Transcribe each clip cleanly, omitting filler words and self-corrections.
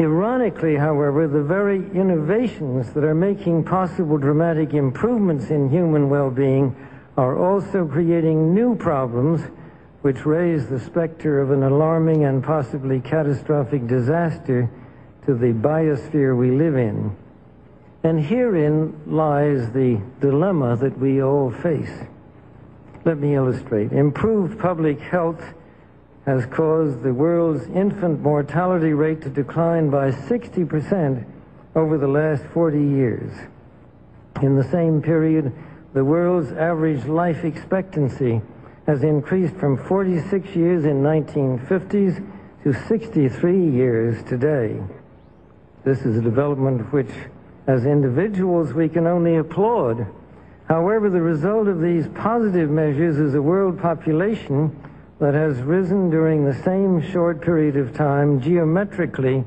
Ironically, however, the very innovations that are making possible dramatic improvements in human well-being are also creating new problems which raise the specter of an alarming and possibly catastrophic disaster to the biosphere we live in. And herein lies the dilemma that we all face. Let me illustrate. Improved public health has caused the world's infant mortality rate to decline by 60% over the last 40 years. In the same period, the world's average life expectancy has increased from 46 years in 1950s to 63 years today. This is a development which, as individuals, we can only applaud. However, the result of these positive measures is a world population that has risen during the same short period of time geometrically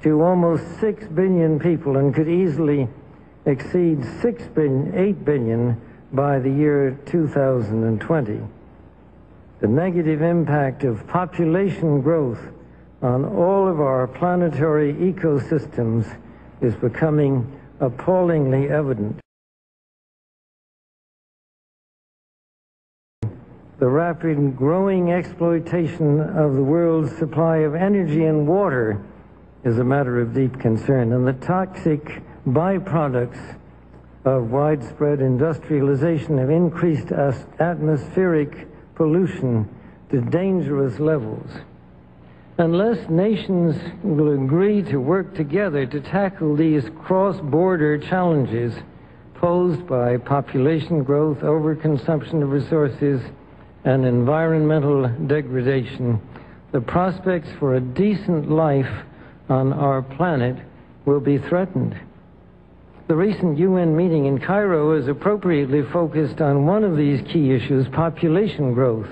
to almost 6 billion people and could easily exceed 8 billion by the year 2020. The negative impact of population growth on all of our planetary ecosystems is becoming appallingly evident. The rapid growing exploitation of the world's supply of energy and water is a matter of deep concern, and the toxic byproducts of widespread industrialization have increased atmospheric pollution to dangerous levels. Unless nations will agree to work together to tackle these cross-border challenges posed by population growth, overconsumption of resources, and environmental degradation, the prospects for a decent life on our planet will be threatened. The recent UN meeting in Cairo is appropriately focused on one of these key issues, population growth.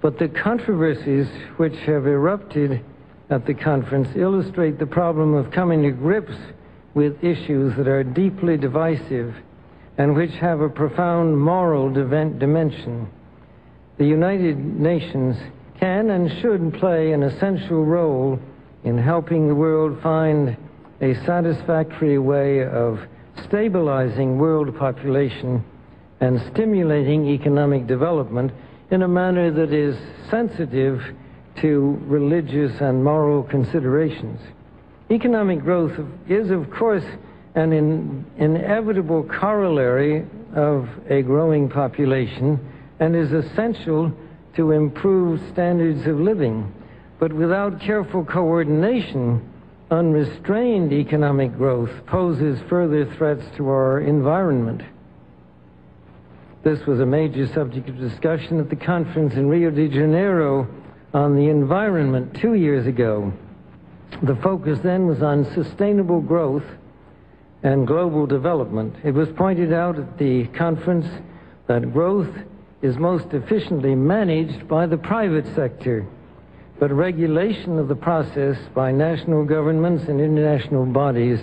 But the controversies which have erupted at the conference illustrate the problem of coming to grips with issues that are deeply divisive and which have a profound moral dimension. The United Nations can and should play an essential role in helping the world find a satisfactory way of stabilizing world population and stimulating economic development in a manner that is sensitive to religious and moral considerations. Economic growth is, of course, an inevitable corollary of a growing population and is essential to improve standards of living. But without careful coordination, unrestrained economic growth poses further threats to our environment. This was a major subject of discussion at the conference in Rio de Janeiro on the environment 2 years ago. The focus then was on sustainable growth and global development. It was pointed out at the conference that growth is most efficiently managed by the private sector, but regulation of the process by national governments and international bodies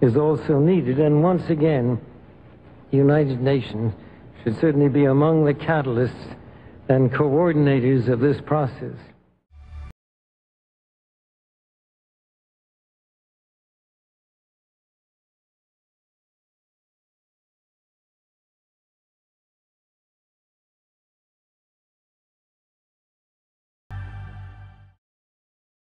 is also needed. And once again, the United Nations should certainly be among the catalysts and coordinators of this process.